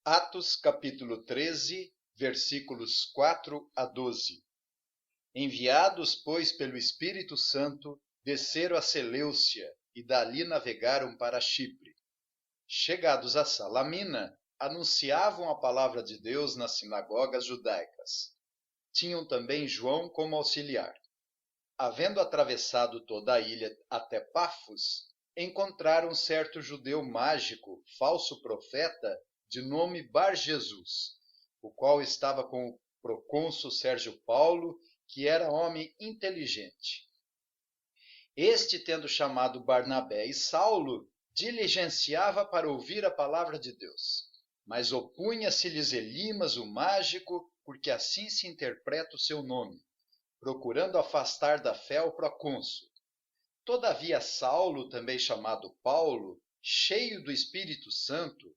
Atos capítulo 13, versículos 4 a 12. Enviados, pois, pelo Espírito Santo, desceram a Seleucia e dali navegaram para Chipre. Chegados a Salamina, anunciavam a palavra de Deus nas sinagogas judaicas. Tinham também João como auxiliar. Havendo atravessado toda a ilha até Pafos, encontraram certo judeu mágico, falso profeta, de nome Bar-Jesus, o qual estava com o procônsul Sérgio Paulo, que era homem inteligente. Este, tendo chamado Barnabé e Saulo, diligenciava para ouvir a palavra de Deus. Mas opunha-se-lhes Elimas, o mágico, porque assim se interpreta o seu nome, procurando afastar da fé o procônsul. Todavia Saulo, também chamado Paulo, cheio do Espírito Santo,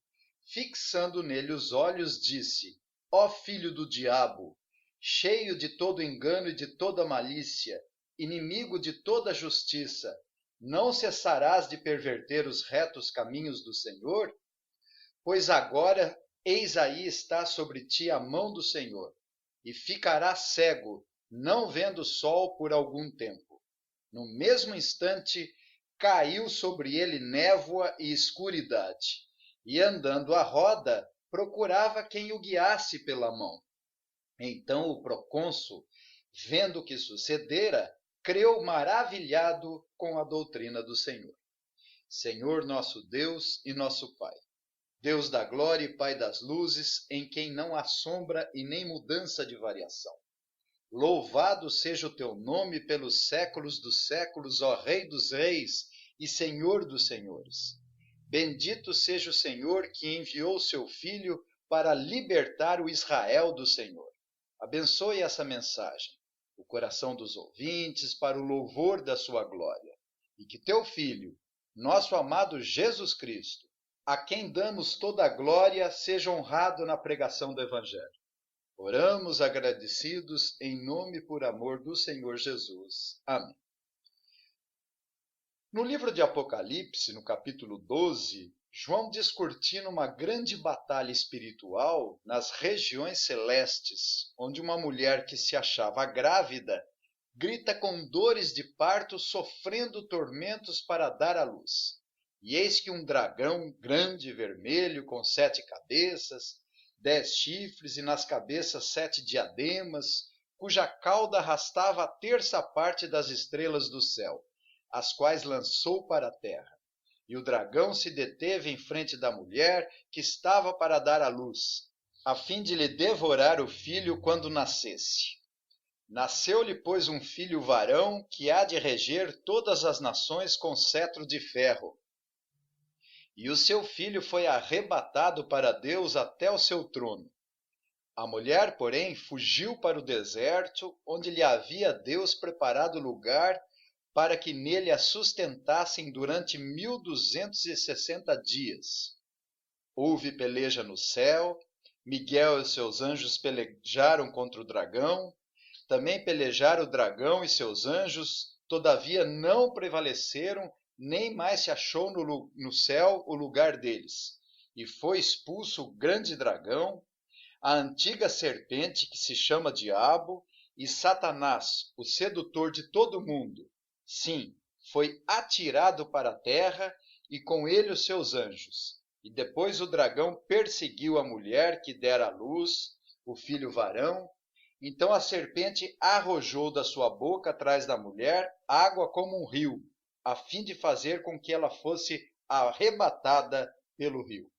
fixando nele os olhos, disse: Ó filho do diabo, cheio de todo engano e de toda malícia, inimigo de toda justiça, não cessarás de perverter os retos caminhos do Senhor? Pois agora, eis aí está sobre ti a mão do Senhor, e ficarás cego, não vendo o sol por algum tempo. No mesmo instante, caiu sobre ele névoa e escuridade, e andando à roda, procurava quem o guiasse pela mão. Então o procônsul, vendo o que sucedera, creu maravilhado com a doutrina do Senhor. Senhor nosso Deus e nosso Pai, Deus da glória e Pai das luzes, em quem não há sombra e nem mudança de variação. Louvado seja o teu nome pelos séculos dos séculos, ó Rei dos reis e Senhor dos senhores. Bendito seja o Senhor que enviou seu Filho para libertar o Israel do Senhor. Abençoe essa mensagem, o coração dos ouvintes, para o louvor da sua glória. E que teu Filho, nosso amado Jesus Cristo, a quem damos toda a glória, seja honrado na pregação do Evangelho. Oramos agradecidos em nome e por amor do Senhor Jesus. Amém. No livro de Apocalipse, no capítulo 12, João descortina uma grande batalha espiritual nas regiões celestes, onde uma mulher que se achava grávida grita com dores de parto, sofrendo tormentos para dar à luz. E eis que um dragão grande, vermelho, com 7 cabeças, 10 chifres e nas cabeças 7 diademas, cuja cauda arrastava a terça parte das estrelas do céu, as quais lançou para a terra. E o dragão se deteve em frente da mulher que estava para dar à luz, a fim de lhe devorar o filho quando nascesse. Nasceu-lhe, pois, um filho varão que há de reger todas as nações com cetro de ferro. E o seu filho foi arrebatado para Deus até o seu trono. A mulher, porém, fugiu para o deserto, onde lhe havia Deus preparado lugar para que nele a sustentassem durante 1260 dias. Houve peleja no céu, Miguel e seus anjos pelejaram contra o dragão, também pelejaram o dragão e seus anjos, todavia não prevaleceram, nem mais se achou no céu o lugar deles. E foi expulso o grande dragão, a antiga serpente que se chama Diabo, e Satanás, o sedutor de todo mundo. Sim, foi atirado para a terra e com ele os seus anjos. E depois o dragão perseguiu a mulher que dera à luz, o filho varão. Então a serpente arrojou da sua boca atrás da mulher água como um rio, a fim de fazer com que ela fosse arrebatada pelo rio.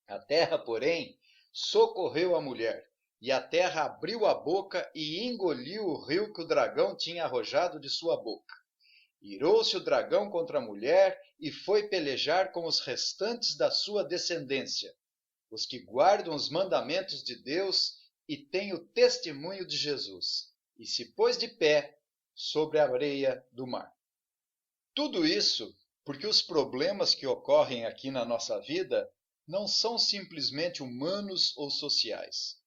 A terra, porém, socorreu a mulher, e a terra abriu a boca e engoliu o rio que o dragão tinha arrojado de sua boca. Irou-se o dragão contra a mulher e foi pelejar com os restantes da sua descendência, os que guardam os mandamentos de Deus e têm o testemunho de Jesus, e se pôs de pé sobre a areia do mar. Tudo isso porque os problemas que ocorrem aqui na nossa vida não são simplesmente humanos ou sociais,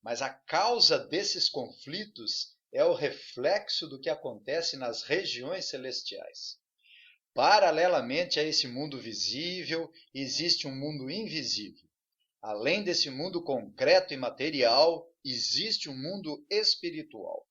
mas a causa desses conflitos é o reflexo do que acontece nas regiões celestiais. Paralelamente a esse mundo visível, existe um mundo invisível. Além desse mundo concreto e material, existe um mundo espiritual.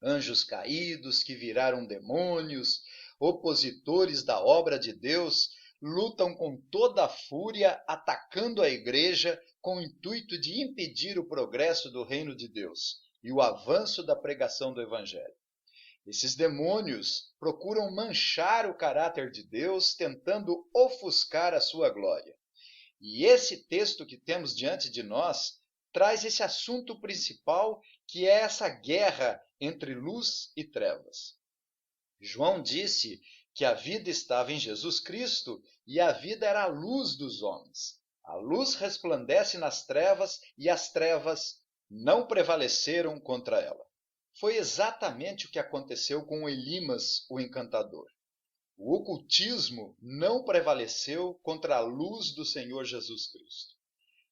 Anjos caídos que viraram demônios, opositores da obra de Deus, lutam com toda a fúria, atacando a igreja com o intuito de impedir o progresso do reino de Deus e o avanço da pregação do evangelho. Esses demônios procuram manchar o caráter de Deus, tentando ofuscar a sua glória. E esse texto que temos diante de nós traz esse assunto principal, que é essa guerra entre luz e trevas. João disse que a vida estava em Jesus Cristo e a vida era a luz dos homens. A luz resplandece nas trevas e as trevas não prevaleceram contra ela. Foi exatamente o que aconteceu com Elimas, o encantador. O ocultismo não prevaleceu contra a luz do Senhor Jesus Cristo.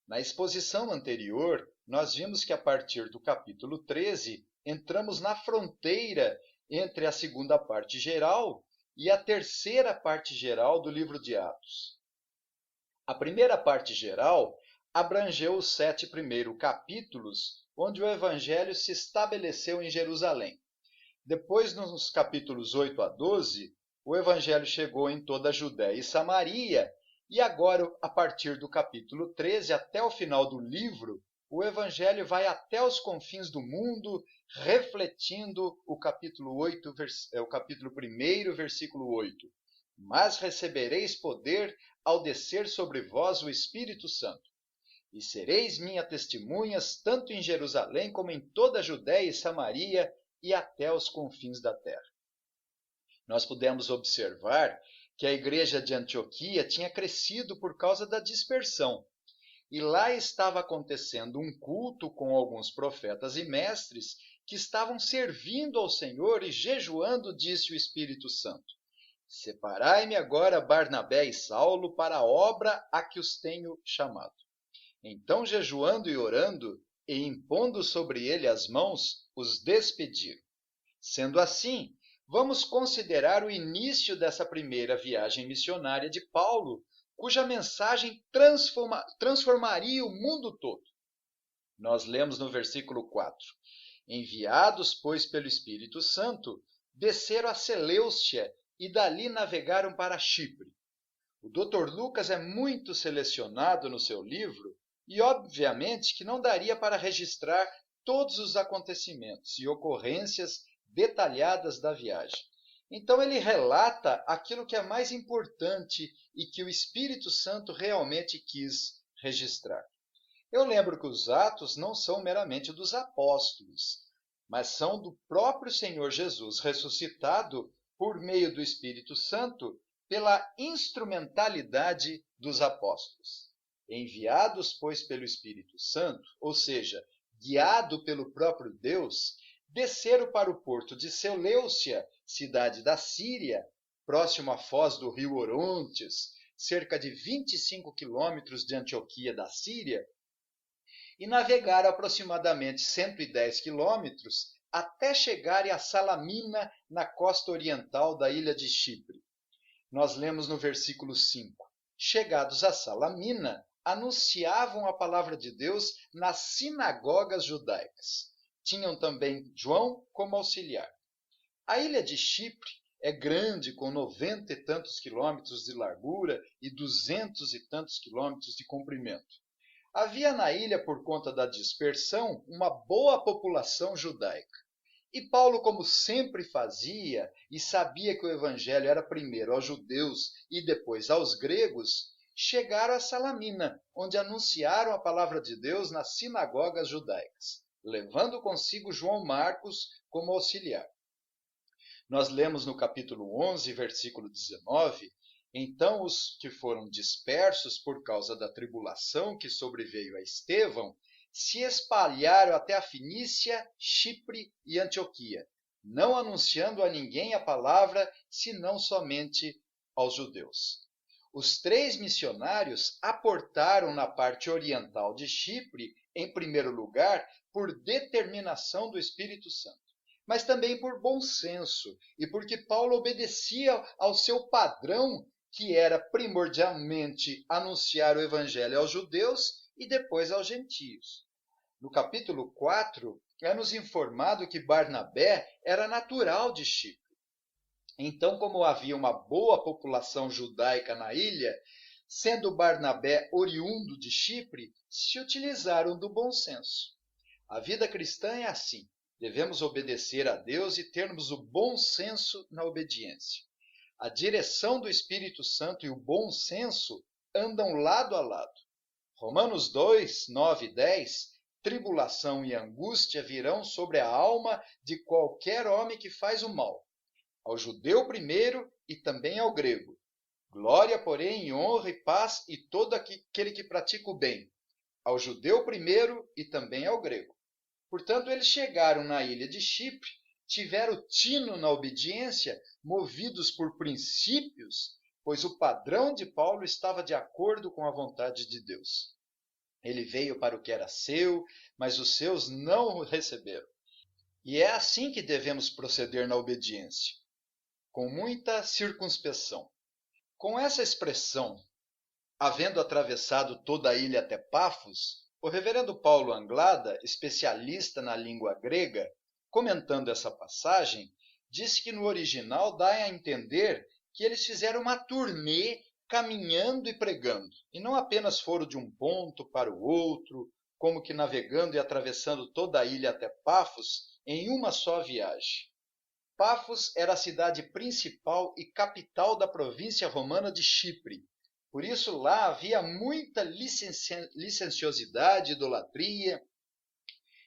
Na exposição anterior, nós vimos que a partir do capítulo 13, entramos na fronteira entre a segunda parte geral e a terceira parte geral do livro de Atos. A primeira parte geral abrangeu os 7 primeiros capítulos, onde o evangelho se estabeleceu em Jerusalém. Depois, nos capítulos 8 a 12, o evangelho chegou em toda a Judéia e Samaria, e agora, a partir do capítulo 13 até o final do livro, o evangelho vai até os confins do mundo, refletindo o capítulo 8, o capítulo 1, versículo 8. Mas recebereis poder ao descer sobre vós o Espírito Santo, e sereis minhas testemunhas tanto em Jerusalém como em toda a Judéia e Samaria e até os confins da terra. Nós pudemos observar que a igreja de Antioquia tinha crescido por causa da dispersão. E lá estava acontecendo um culto com alguns profetas e mestres que estavam servindo ao Senhor e jejuando, disse o Espírito Santo. Separai-me agora Barnabé e Saulo para a obra a que os tenho chamado. Então, jejuando e orando, e impondo sobre ele as mãos, os despediram. Sendo assim, vamos considerar o início dessa primeira viagem missionária de Paulo, cuja mensagem transformaria o mundo todo. Nós lemos no versículo 4. Enviados, pois, pelo Espírito Santo, desceram a Seleucia e dali navegaram para Chipre. O Dr. Lucas é muito selecionado no seu livro e, obviamente, que não daria para registrar todos os acontecimentos e ocorrências detalhadas da viagem. Então ele relata aquilo que é mais importante e que o Espírito Santo realmente quis registrar. Eu lembro que os atos não são meramente dos apóstolos, mas são do próprio Senhor Jesus ressuscitado por meio do Espírito Santo pela instrumentalidade dos apóstolos. Enviados, pois, pelo Espírito Santo, ou seja, guiado pelo próprio Deus, desceram para o porto de Seleucia, cidade da Síria, próximo à foz do rio Orontes, cerca de 25 quilômetros de Antioquia da Síria, e navegaram aproximadamente 110 quilômetros até chegarem a Salamina, na costa oriental da ilha de Chipre. Nós lemos no versículo 5. Chegados a Salamina, anunciavam a palavra de Deus nas sinagogas judaicas. Tinham também João como auxiliar. A ilha de Chipre é grande, com 90 e tantos quilômetros de largura e 200 e tantos quilômetros de comprimento. Havia na ilha, por conta da dispersão, uma boa população judaica. E Paulo, como sempre fazia, e sabia que o evangelho era primeiro aos judeus e depois aos gregos, chegaram a Salamina, onde anunciaram a palavra de Deus nas sinagogas judaicas, levando consigo João Marcos como auxiliar. Nós lemos no capítulo 11, versículo 19, então os que foram dispersos por causa da tribulação que sobreveio a Estevão, se espalharam até a Fenícia, Chipre e Antioquia, não anunciando a ninguém a palavra, senão somente aos judeus. Os 3 missionários aportaram na parte oriental de Chipre, em primeiro lugar, por determinação do Espírito Santo, mas também por bom senso e porque Paulo obedecia ao seu padrão, que era primordialmente anunciar o evangelho aos judeus e depois aos gentios. No capítulo 4, é-nos informado que Barnabé era natural de Chipre. Então, como havia uma boa população judaica na ilha, sendo Barnabé oriundo de Chipre, se utilizaram do bom senso. A vida cristã é assim. Devemos obedecer a Deus e termos o bom senso na obediência. A direção do Espírito Santo e o bom senso andam lado a lado. Romanos 2, 9 e 10, tribulação e angústia virão sobre a alma de qualquer homem que faz o mal, ao judeu primeiro e também ao grego. Glória, porém, e honra e paz e todo aquele que pratica o bem, ao judeu primeiro e também ao grego. Portanto, eles chegaram na ilha de Chipre, tiveram tino na obediência, movidos por princípios, pois o padrão de Paulo estava de acordo com a vontade de Deus. Ele veio para o que era seu, mas os seus não o receberam. E é assim que devemos proceder na obediência, com muita circunspecção. Com essa expressão, havendo atravessado toda a ilha até Pafos, o reverendo Paulo Anglada, especialista na língua grega, comentando essa passagem, disse que no original dá a entender que eles fizeram uma turnê caminhando e pregando, e não apenas foram de um ponto para o outro, como que navegando e atravessando toda a ilha até Pafos em uma só viagem. Pafos era a cidade principal e capital da província romana de Chipre. Por isso lá havia muita licenciosidade e idolatria.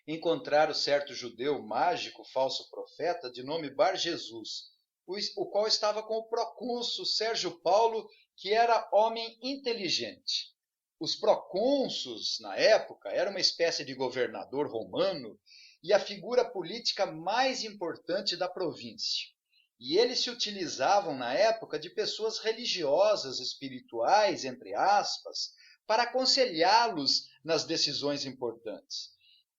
Encontraram certo judeu mágico, falso profeta, de nome Bar-Jesus, o qual estava com o procônsul Sérgio Paulo, que era homem inteligente. Os procônsuls, na época, eram uma espécie de governador romano e a figura política mais importante da província. E eles se utilizavam, na época, de pessoas religiosas, espirituais, entre aspas, para aconselhá-los nas decisões importantes.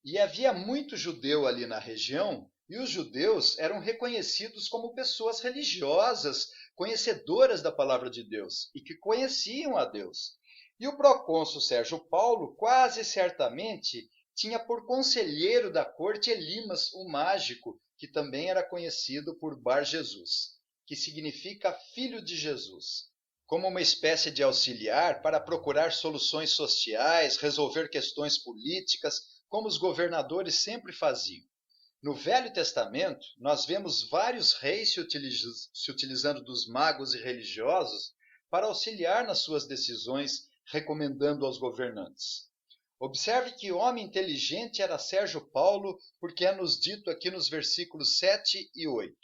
E havia muito judeu ali na região, e os judeus eram reconhecidos como pessoas religiosas, conhecedoras da palavra de Deus, e que conheciam a Deus. E o procônsul Sérgio Paulo, quase certamente, tinha por conselheiro da corte Elimas, o mágico, que também era conhecido por Bar-Jesus, que significa filho de Jesus, como uma espécie de auxiliar para procurar soluções sociais, resolver questões políticas, como os governadores sempre faziam. No Velho Testamento, nós vemos vários reis se utilizando dos magos e religiosos para auxiliar nas suas decisões, recomendando aos governantes. Observe que homem inteligente era Sérgio Paulo, porque é nos dito aqui nos versículos 7 e 8,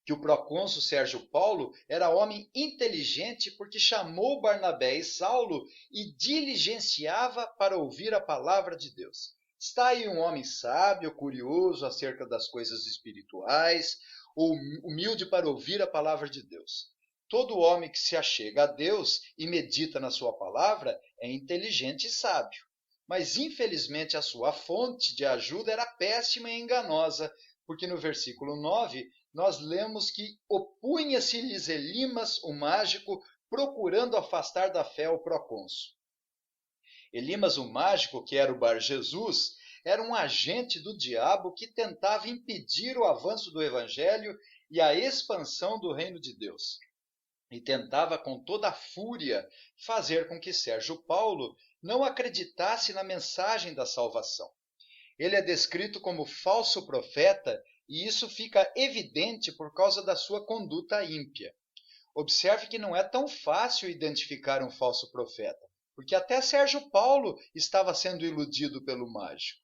que o procônsul Sérgio Paulo era homem inteligente porque chamou Barnabé e Saulo e diligenciava para ouvir a palavra de Deus. Está aí um homem sábio, curioso acerca das coisas espirituais, humilde para ouvir a palavra de Deus. Todo homem que se achega a Deus e medita na sua palavra é inteligente e sábio. Mas, infelizmente, a sua fonte de ajuda era péssima e enganosa, porque no versículo 9 nós lemos que opunha-se-lhes Elimas, o mágico, procurando afastar da fé o procônsul. Elimas, o mágico, que era o Bar-Jesus, era um agente do diabo que tentava impedir o avanço do evangelho e a expansão do reino de Deus. E tentava com toda a fúria fazer com que Sérgio Paulo não acreditasse na mensagem da salvação. Ele é descrito como falso profeta e isso fica evidente por causa da sua conduta ímpia. Observe que não é tão fácil identificar um falso profeta, porque até Sérgio Paulo estava sendo iludido pelo mágico.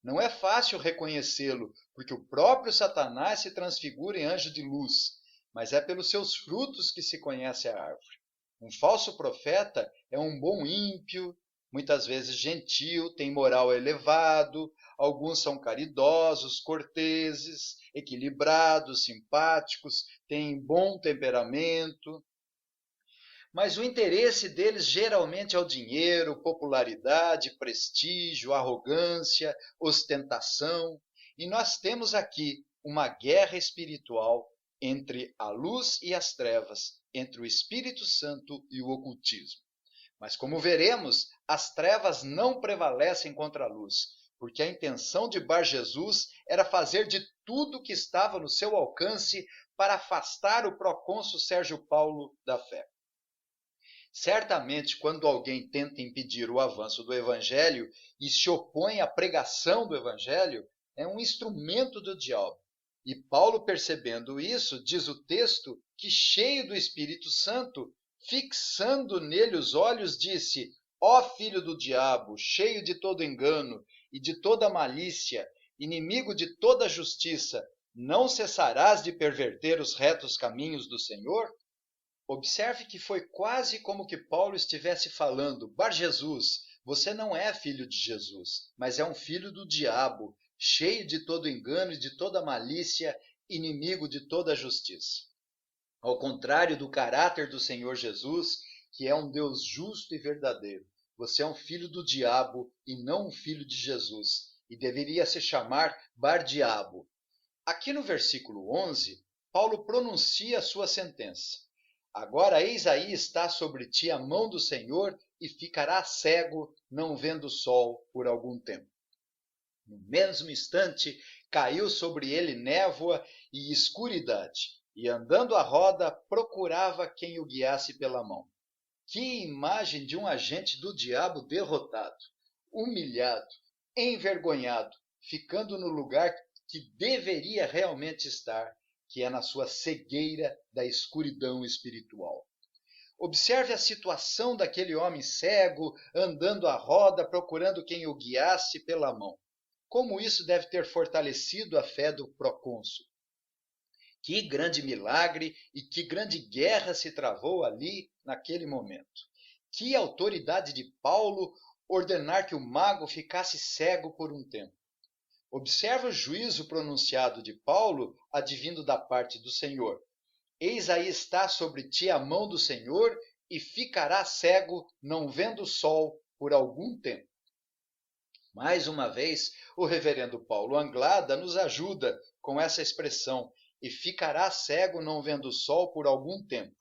Não é fácil reconhecê-lo, porque o próprio Satanás se transfigura em anjo de luz, mas é pelos seus frutos que se conhece a árvore. Um falso profeta é um bom ímpio, muitas vezes gentil, tem moral elevado, alguns são caridosos, corteses, equilibrados, simpáticos, têm bom temperamento. Mas o interesse deles geralmente é o dinheiro, popularidade, prestígio, arrogância, ostentação. E nós temos aqui uma guerra espiritual entre a luz e as trevas, entre o Espírito Santo e o ocultismo. Mas como veremos, as trevas não prevalecem contra a luz, porque a intenção de Bar Jesus era fazer de tudo que estava no seu alcance para afastar o procônsul Sérgio Paulo da fé. Certamente, quando alguém tenta impedir o avanço do Evangelho e se opõe à pregação do Evangelho, é um instrumento do diabo. E Paulo, percebendo isso, diz o texto que, cheio do Espírito Santo, fixando nele os olhos, disse: ó filho do diabo, cheio de todo engano e de toda malícia, inimigo de toda justiça, não cessarás de perverter os retos caminhos do Senhor? Observe que foi quase como que Paulo estivesse falando: Bar Jesus, você não é filho de Jesus, mas é um filho do diabo, cheio de todo engano e de toda malícia, inimigo de toda justiça. Ao contrário do caráter do Senhor Jesus, que é um Deus justo e verdadeiro, você é um filho do diabo e não um filho de Jesus, e deveria se chamar Bar-diabo. Aqui no versículo 11, Paulo pronuncia a sua sentença. Agora, eis aí está sobre ti a mão do Senhor e ficará cego, não vendo o sol por algum tempo. No mesmo instante, caiu sobre ele névoa e escuridade, e andando à roda, procurava quem o guiasse pela mão. Que imagem de um agente do diabo derrotado, humilhado, envergonhado, ficando no lugar que deveria realmente estar, que é na sua cegueira da escuridão espiritual. Observe a situação daquele homem cego, andando à roda, procurando quem o guiasse pela mão. Como isso deve ter fortalecido a fé do procônsul. Que grande milagre e que grande guerra se travou ali naquele momento. Que autoridade de Paulo ordenar que o mago ficasse cego por um tempo. Observe o juízo pronunciado de Paulo, advindo da parte do Senhor. Eis aí está sobre ti a mão do Senhor e ficará cego, não vendo o sol por algum tempo. Mais uma vez, o reverendo Paulo Anglada nos ajuda com essa expressão, e ficará cego não vendo o sol por algum tempo.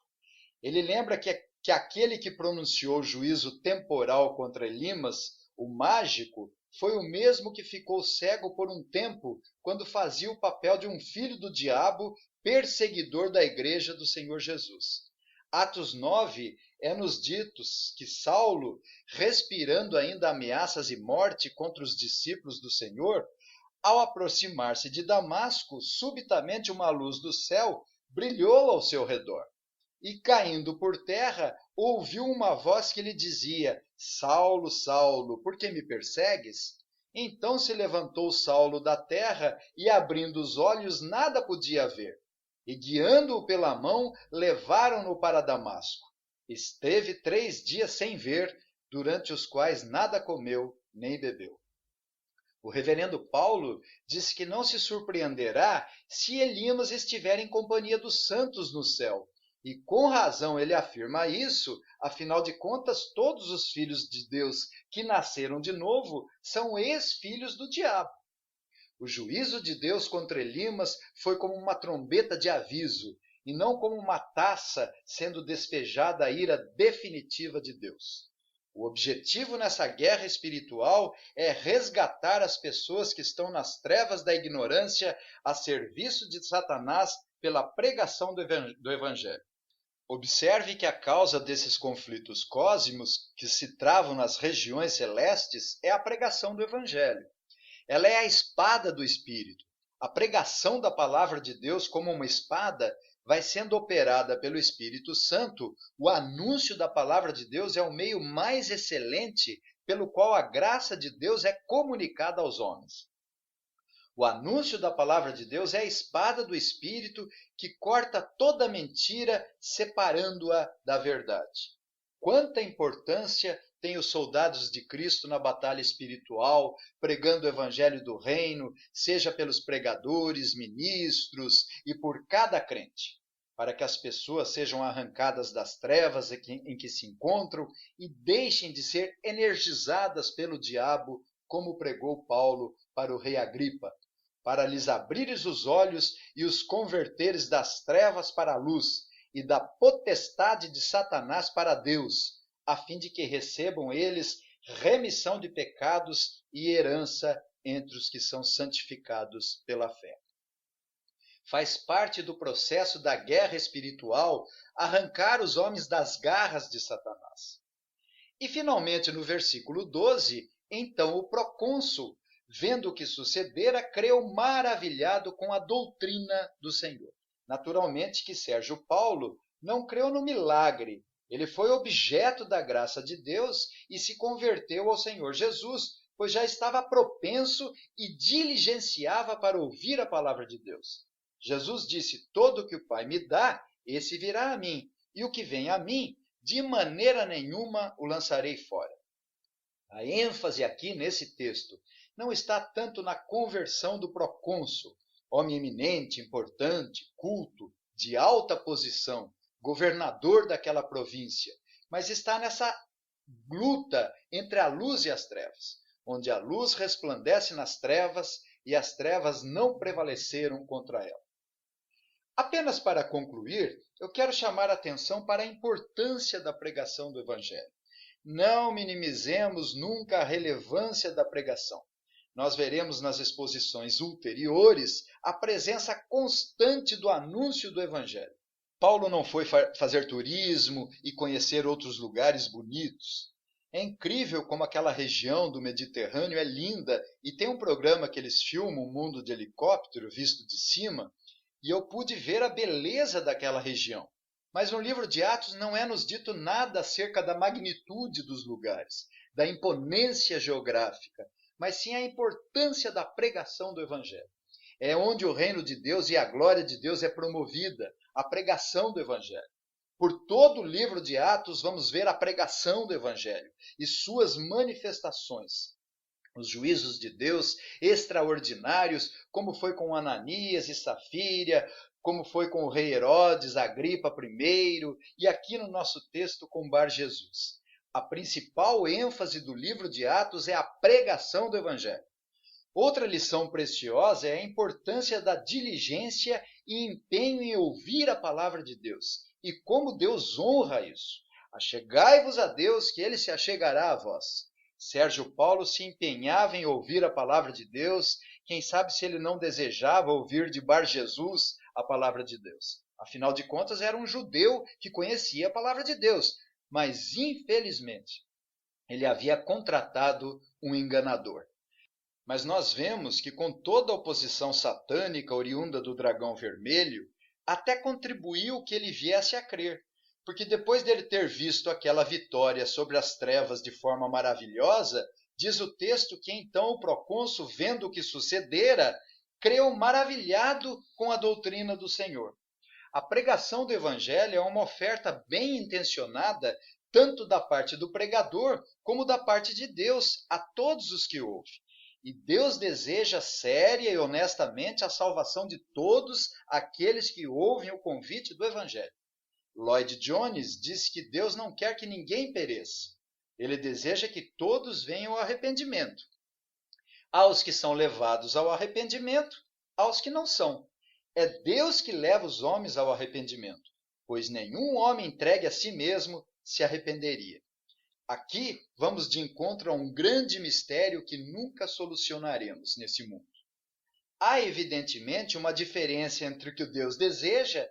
Ele lembra que aquele que pronunciou o juízo temporal contra Elimas, o mágico, foi o mesmo que ficou cego por um tempo quando fazia o papel de um filho do diabo, perseguidor da igreja do Senhor Jesus. Atos 9 é-nos ditos que Saulo, respirando ainda ameaças e morte contra os discípulos do Senhor, ao aproximar-se de Damasco, subitamente uma luz do céu brilhou ao seu redor. E caindo por terra, ouviu uma voz que lhe dizia: Saulo, Saulo, por que me persegues? Então se levantou Saulo da terra e, abrindo os olhos, nada podia ver. E, guiando-o pela mão, levaram-no para Damasco. Esteve 3 dias sem ver, durante os quais nada comeu nem bebeu. O reverendo Paulo disse que não se surpreenderá se Elimas estiver em companhia dos santos no céu. E com razão ele afirma isso, afinal de contas, todos os filhos de Deus que nasceram de novo são ex-filhos do diabo. O juízo de Deus contra Elimas foi como uma trombeta de aviso, e não como uma taça sendo despejada a ira definitiva de Deus. O objetivo nessa guerra espiritual é resgatar as pessoas que estão nas trevas da ignorância a serviço de Satanás pela pregação do Evangelho. Observe que a causa desses conflitos cósmicos que se travam nas regiões celestes é a pregação do Evangelho. Ela é a espada do Espírito. A pregação da palavra de Deus como uma espada vai sendo operada pelo Espírito Santo. O anúncio da palavra de Deus é o meio mais excelente pelo qual a graça de Deus é comunicada aos homens. O anúncio da palavra de Deus é a espada do Espírito que corta toda mentira, separando-a da verdade. Quanta importância tem os soldados de Cristo na batalha espiritual, pregando o evangelho do reino, seja pelos pregadores, ministros e por cada crente, para que as pessoas sejam arrancadas das trevas em que se encontram e deixem de ser energizadas pelo diabo, como pregou Paulo para o rei Agripa, para lhes abrires os olhos e os converteres das trevas para a luz e da potestade de Satanás para Deus, a fim de que recebam eles remissão de pecados e herança entre os que são santificados pela fé. Faz parte do processo da guerra espiritual arrancar os homens das garras de Satanás. E finalmente no versículo 12, então o procônsul, vendo o que sucedera, creu maravilhado com a doutrina do Senhor. Naturalmente que Sérgio Paulo não creu no milagre. Ele foi objeto da graça de Deus e se converteu ao Senhor Jesus, pois já estava propenso e diligenciava para ouvir a palavra de Deus. Jesus disse: todo o que o Pai me dá, esse virá a mim, e o que vem a mim, de maneira nenhuma o lançarei fora. A ênfase aqui nesse texto não está tanto na conversão do procônsul, homem eminente, importante, culto, de alta posição, governador daquela província, mas está nessa luta entre a luz e as trevas, onde a luz resplandece nas trevas e as trevas não prevaleceram contra ela. Apenas para concluir, eu quero chamar a atenção para a importância da pregação do Evangelho. Não minimizemos nunca a relevância da pregação. Nós veremos nas exposições ulteriores a presença constante do anúncio do Evangelho. Paulo não foi fazer turismo e conhecer outros lugares bonitos. É incrível como aquela região do Mediterrâneo é linda e tem um programa que eles filmam, um mundo de helicóptero visto de cima, e eu pude ver a beleza daquela região. Mas no livro de Atos não é nos dito nada acerca da magnitude dos lugares, da imponência geográfica, mas sim a importância da pregação do Evangelho. É onde o reino de Deus e a glória de Deus é promovida, a pregação do Evangelho. Por todo o livro de Atos vamos ver a pregação do Evangelho e suas manifestações. Os juízos de Deus extraordinários, como foi com Ananias e Safira, como foi com o rei Herodes, Agripa I, e aqui no nosso texto com Bar Jesus. A principal ênfase do livro de Atos é a pregação do Evangelho. Outra lição preciosa é a importância da diligência e empenho em ouvir a palavra de Deus. E como Deus honra isso. Achegai-vos a Deus, que Ele se achegará a vós. Sérgio Paulo se empenhava em ouvir a palavra de Deus. Quem sabe se ele não desejava ouvir de Bar Jesus a palavra de Deus. Afinal de contas, era um judeu que conhecia a palavra de Deus. Mas, infelizmente, ele havia contratado um enganador. Mas nós vemos que com toda a oposição satânica oriunda do dragão vermelho, até contribuiu que ele viesse a crer. Porque depois dele ter visto aquela vitória sobre as trevas de forma maravilhosa, diz o texto que então o procônsul, vendo o que sucedera, creu maravilhado com a doutrina do Senhor. A pregação do Evangelho é uma oferta bem intencionada, tanto da parte do pregador como da parte de Deus, a todos os que ouvem. E Deus deseja séria e honestamente a salvação de todos aqueles que ouvem o convite do Evangelho. Lloyd Jones diz que Deus não quer que ninguém pereça. Ele deseja que todos venham ao arrependimento. Aos que são levados ao arrependimento, aos que não são. É Deus que leva os homens ao arrependimento, pois nenhum homem entregue a si mesmo se arrependeria. Aqui vamos de encontro a um grande mistério que nunca solucionaremos nesse mundo. Há, evidentemente, uma diferença entre o que Deus deseja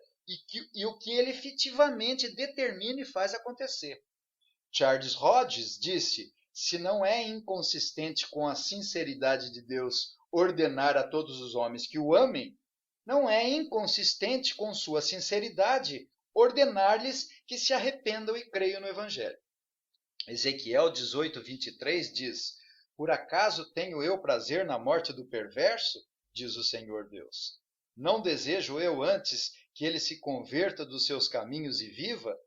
e o que ele efetivamente determina e faz acontecer. Charles Hodges disse: se não é inconsistente com a sinceridade de Deus ordenar a todos os homens que o amem, não é inconsistente com sua sinceridade ordenar-lhes que se arrependam e creiam no Evangelho. Ezequiel 18:23 diz: por acaso tenho eu prazer na morte do perverso? Diz o Senhor Deus. Não desejo eu antes que ele se converta dos seus caminhos e viva?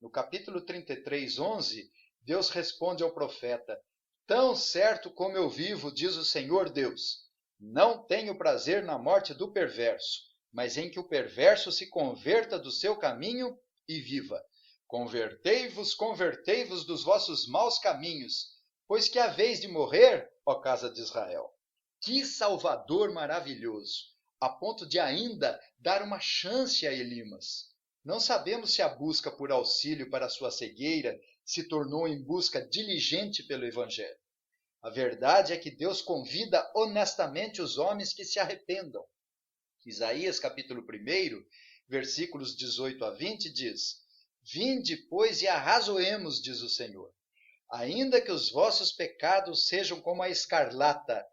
No capítulo 33:11, Deus responde ao profeta: tão certo como eu vivo, diz o Senhor Deus, não tenho prazer na morte do perverso, mas em que o perverso se converta do seu caminho e viva. Convertei-vos, convertei-vos dos vossos maus caminhos, pois que haveis de morrer, ó casa de Israel. Que Salvador maravilhoso, a ponto de ainda dar uma chance a Elimas. Não sabemos se a busca por auxílio para sua cegueira se tornou em busca diligente pelo Evangelho. A verdade é que Deus convida honestamente os homens que se arrependam. Isaías capítulo 1, versículos 18 a 20 diz: Vinde, pois, e arrazoemos, diz o Senhor. Ainda que os vossos pecados sejam como a escarlata,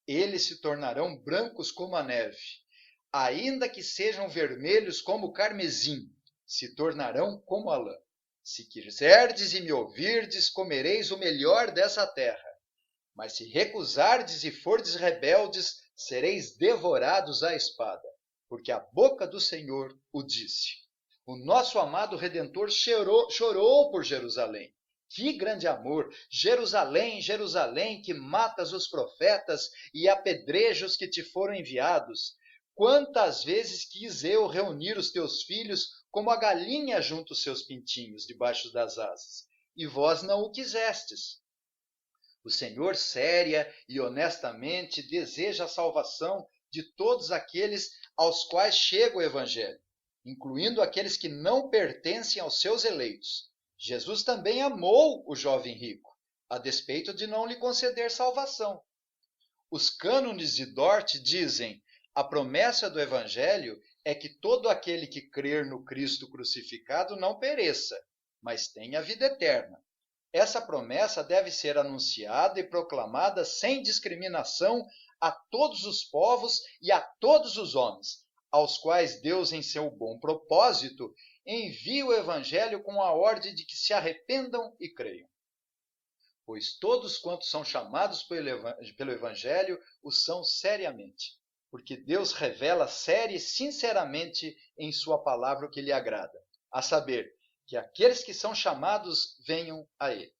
eles se tornarão brancos como a neve. Ainda que sejam vermelhos como o carmesim, se tornarão como a lã. Se quiserdes e me ouvirdes, comereis o melhor dessa terra. Mas se recusardes e fordes rebeldes, sereis devorados à espada, porque a boca do Senhor o disse. O nosso amado Redentor chorou por Jerusalém. Que grande amor! Jerusalém, Jerusalém, que matas os profetas e apedrejas os que te foram enviados. Quantas vezes quis eu reunir os teus filhos como a galinha junta os seus pintinhos debaixo das asas, e vós não o quisestes. O Senhor séria e honestamente deseja a salvação de todos aqueles aos quais chega o Evangelho, incluindo aqueles que não pertencem aos seus eleitos. Jesus também amou o jovem rico, a despeito de não lhe conceder salvação. Os cânones de Dort dizem: a promessa do Evangelho é que todo aquele que crer no Cristo crucificado não pereça, mas tenha vida eterna. Essa promessa deve ser anunciada e proclamada sem discriminação a todos os povos e a todos os homens, aos quais Deus, em seu bom propósito, envia o Evangelho com a ordem de que se arrependam e creiam. Pois todos quantos são chamados pelo Evangelho o são seriamente, porque Deus revela séria e sinceramente em sua palavra o que lhe agrada, a saber, que aqueles que são chamados venham a Ele.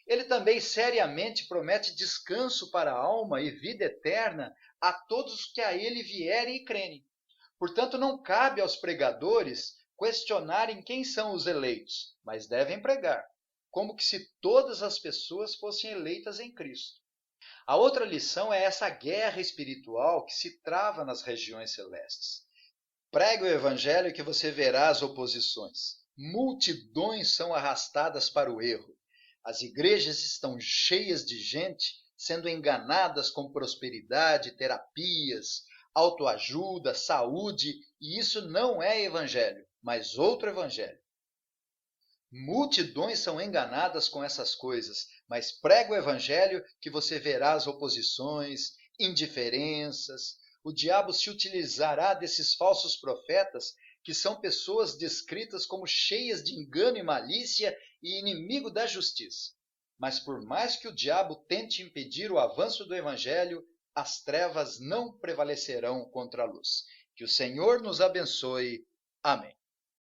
Ele também seriamente promete descanso para a alma e vida eterna a todos que a Ele vierem e crerem. Portanto, não cabe aos pregadores questionarem quem são os eleitos, mas devem pregar, como que se todas as pessoas fossem eleitas em Cristo. A outra lição é essa guerra espiritual que se trava nas regiões celestes. Pregue o Evangelho que você verá as oposições. Multidões são arrastadas para o erro. As igrejas estão cheias de gente sendo enganadas com prosperidade, terapias, autoajuda, saúde, e isso não é evangelho, mas outro evangelho. Multidões são enganadas com essas coisas, mas prega o evangelho que você verá as oposições, indiferenças. O diabo se utilizará desses falsos profetas, que são pessoas descritas como cheias de engano e malícia e inimigo da justiça. Mas por mais que o diabo tente impedir o avanço do evangelho, as trevas não prevalecerão contra a luz. Que o Senhor nos abençoe. Amém.